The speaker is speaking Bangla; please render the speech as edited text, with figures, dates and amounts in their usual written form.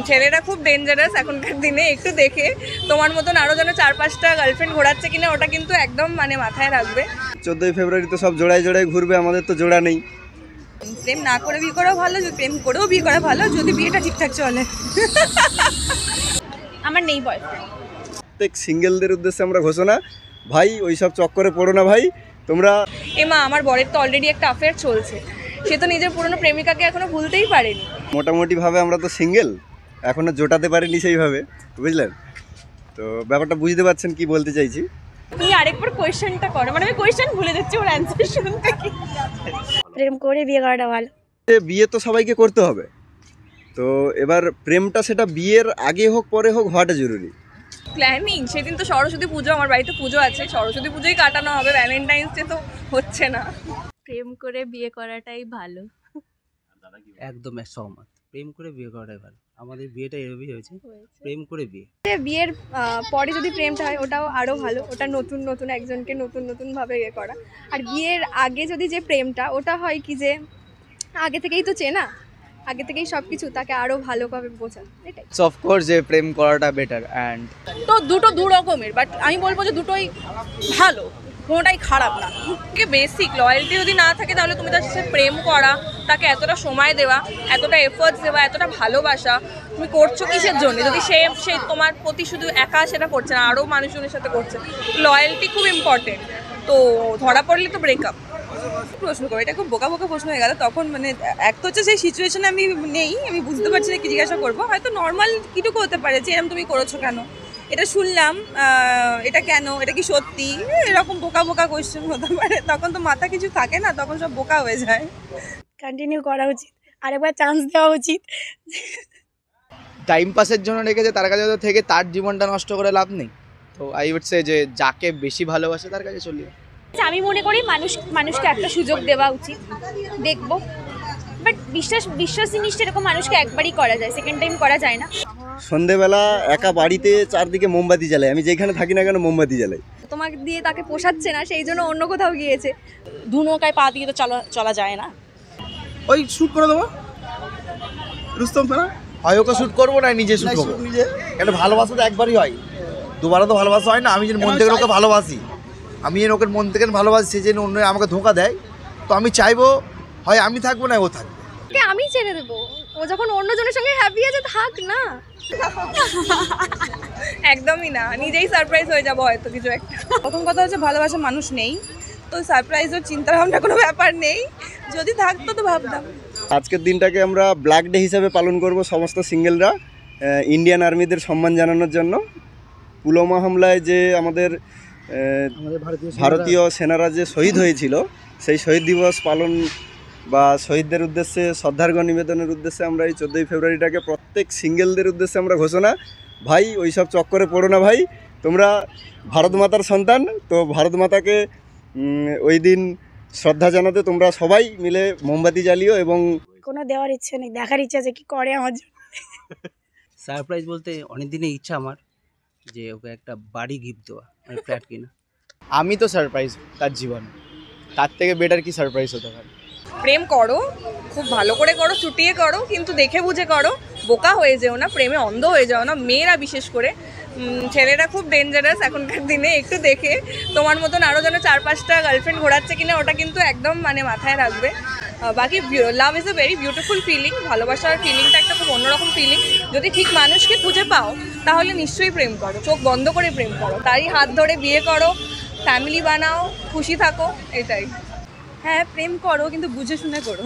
ছেলেরা খুব ডেঞ্জারাস এখনকার দিনে, একটু দেখে তোমার মতন আরও যেন 4-5টা গার্লফ্রেন্ড ঘোরাচ্ছে কিনা ওটা কিন্তু একদম মানে মাথায় রাখবে। 14ই ফেব্রুয়ারি তো সব জোড়ায় জোড়ায় ঘুরবে, আমাদের তো জোড়া নেই। প্রেম না করে বিয়ে করা ভালো, প্রেম করেও বিয়ে করা ভালো যদি বিয়েটা ঠিকঠাক চলে। আমার নেই বয়ফ্রেন্ড। প্রত্যেক সিঙ্গেলদের উদ্দেশ্যে আমরা ঘোষণা, ভাই ওইসব চক্করে পড়ো না ভাই তোমরা। এমা আমার বরের তো অলরেডি একটা অ্যাফেয়ার চলছে, সে তো নিজের পুরনো প্রেমিকাকে এখনো ভুলতেই পারেনি। মোটামুটিভাবে আমরা তো সিঙ্গেল, এখনও জোটাতে পারিনি সেইভাবে, বুঝলেন তো? ব্যাপারটা বুঝতে পারছেন কি বলতে চাইছি? তুমি আরেকবার কোয়েশ্চেনটা করো, মানে আমি কোয়েশ্চেন ভুলে যাচ্ছি ওর অ্যান্সার শুনতে। প্রেম করে বিয়ে করাটা ভালো। বিয়ে তো সবাইকে করতে হবে, তো এবার প্রেমটা সেটা বিয়ের আগে হোক পরে হোক হওয়াটা জরুরি। প্ল্যানিং সেদিন তো সরস্বতী পুজো, আমার বাড়িতে পুজো আছে, সরস্বতী পুজোই কাটানো হবে, ভ্যালেন্টাইন্স ডে তো হচ্ছে না। প্রেম করে বিয়ে করাটাই ভালো। একদম সহমত, প্রেম করে বিয়ে করাটাই ভালো। আমাদের বিয়েটা এভাবেই হয়েছে, প্রেম করে বিয়ে। বিয়ের পরে যদি প্রেমটা হয় ওটাও আরও ভালো, ওটা নতুন নতুন একজনকে নতুন নতুনভাবে ইয়ে করা। আর বিয়ের আগে যদি যে প্রেমটা ওটা হয় কি যে আগে থেকেই তো চেনা, আগে থেকেই সব কিছু তাকে আরও ভালোভাবে বোঝা, এটাই। অফকোর্স যে প্রেম করাটা বেটার। অ্যান্ড তো দুটো দু রকমের, বাট আমি বলবো যে দুটোই ভালো, কোনোটাই খারাপ না। বেসিক লয়্যালটি যদি না থাকে তাহলে তুমি তার সাথে প্রেম করা, তাকে এতটা সময় দেওয়া, এতটা এফোর্টস দেওয়া, এতটা ভালোবাসা তুমি করছো কিসের জন্য? যদি সে তোমার প্রতি শুধু একা সেটা করছে না, আরও মানুষজনের সাথে করছে, লয়্যালটি খুব ইম্পর্টেন্ট। তো ধরা পড়লে তো ব্রেকআপ। প্রশ্ন করো, এটা খুব বোকা বোকা প্রশ্ন হয়ে গেল তখন, মানে এক তো হচ্ছে সেই সিচুয়েশনে আমি নেই, আমি বুঝতে পারছি না কি জিজ্ঞাসা করবো। হয়তো নর্মাল কিটুকু হতে পারে যে এরকম তুমি করেছো কেন, এটা শুনলাম, এটা কেন, এটা কি সত্যি, এরকম বোকা বোকা কোয়েশ্চেন হতে পারে। তখন তো মাথা কিছু থাকে না, তখন সব বোকা হয়ে যায়। কন্টিনিউ করা উচিত, আরেকবার চান্স দেওয়া উচিত। টাইম পাসের জন্য রেখেছে তার কাছে তো থেকে তার জীবনটা নষ্ট করে লাভ নেই। তো আই উড সে যে যাকে বেশি ভালোবাসে তার কাছে চলিয়ে। আমি মনে করি মানুষকে একটা সুযোগ দেওয়া উচিত, দেখবো। বাট বিশ্বাস জিনিসটা এরকম মানুষকে একবারই করা যায়, সেকেন্ড টাইম করা যায় না। সন্ধেবেলা একা বাড়িতে চারদিকে মোমবাতি জ্বালাই, আমি যেখানে থাকি না কেন মোমবাতি জ্বালাই। তোমাকে দিয়ে তাকে পোষাচ্ছে না, সেই জন্য অন্য কোথাও গিয়েছে। দু নৌকায় পা দিয়ে তো চলা যায় না। ওই শ্যুট করে দেবো রুস্তম ফেরা, হয় ওকে শ্যুট করবো না নিজে শ্যুট করবো। নিজে এটা ভালোবাসা তো একবারই হয়, দুবারও তো ভালোবাসা হয় না। আমি যে মন থেকে ওকে ভালোবাসি, আমি ওকে মন থেকে ভালোবাসি, সে যে অন্য আমাকে ধোঁকা দেয়, তো আমি চাইবো হয় আমি থাকবো না ও থাকবে। আমি ছেড়ে দেবো, ও যখন অন্যজনের সঙ্গে হ্যাপি আছে থাক না। একদমই না, নিজেই সারপ্রাইজ হয়ে যাবো হয়তো কিছু একটা। প্রথম কথা হচ্ছে ভালোবাসা মানুষ নেই, তো সারপ্রাইজের চিন্তা ভাবনা কোনো ব্যাপার নেই, যদি থাকতো তো ভাবতাম। আজকের দিনটাকে আমরা ব্ল্যাক ডে হিসাবে পালন করব সমস্ত সিঙ্গেলরা, ইন্ডিয়ান আর্মিদের সম্মান জানানোর জন্য। পুলওয়ামা হামলায় যে আমাদের ভারতীয় সেনারা যে শহীদ হয়েছিল, সেই শহীদ দিবস পালন বা শহীদদের উদ্দেশ্যে শ্রদ্ধার্ঘ্য নিবেদনের উদ্দেশ্যে আমরা এই 14ই ফেব্রুয়ারিটাকে প্রত্যেক সিঙ্গেলদের উদ্দেশ্যে আমরা ঘোষণা, ভাই ওইসব চক্করে পড়ো না ভাই তোমরা, ভারত মাতার সন্তান। তো ভারত মাতাকে ওই দিন শ্রদ্ধা জানাতে তোমরা সবাই মিলে মোমবাতি জ্বালিও। এবং কোনো দেওয়ার ইচ্ছে নেই, দেখার ইচ্ছা আছে কি করে আমার জন্য। সারপ্রাইজ বলতে অনেক দিনের ইচ্ছা আমার যে ওকে একটা বাড়ি গিফট দেওয়া, মানে ফ্ল্যাট কিনা। আমি তো সারপ্রাইজ তার জীবন, তার থেকে বেটার কি সারপ্রাইজ হতে পারে? প্রেম করো, খুব ভালো করে করো, চুটিয়ে করো, কিন্তু দেখে বুঝে করো, বোকা হয়ে যেও না, প্রেমে অন্ধ হয়ে যাও না, মেয়েরা বিশেষ করে। ছেলেরা খুব ডেঞ্জারাস এখনকার দিনে, একটু দেখে তোমার মতন আরও যেন 4-5টা গার্লফ্রেন্ড ঘোরাচ্ছে কিনা ওটা কিন্তু একদম মানে মাথায় রাখবে। বাকি love is a very beautiful feeling, ভালোবাসার ফিলিংটা একটা খুব অন্যরকম ফিলিং। যদি ঠিক মানুষকে খুঁজে পাও তাহলে নিশ্চয়ই প্রেম করো, চোখ বন্ধ করে প্রেম করো, তারই হাত ধরে বিয়ে করো, ফ্যামিলি বানাও, খুশি থাকো, এটাই। হ্যাঁ প্রেম করো, কিন্তু বুঝে শুনে করো।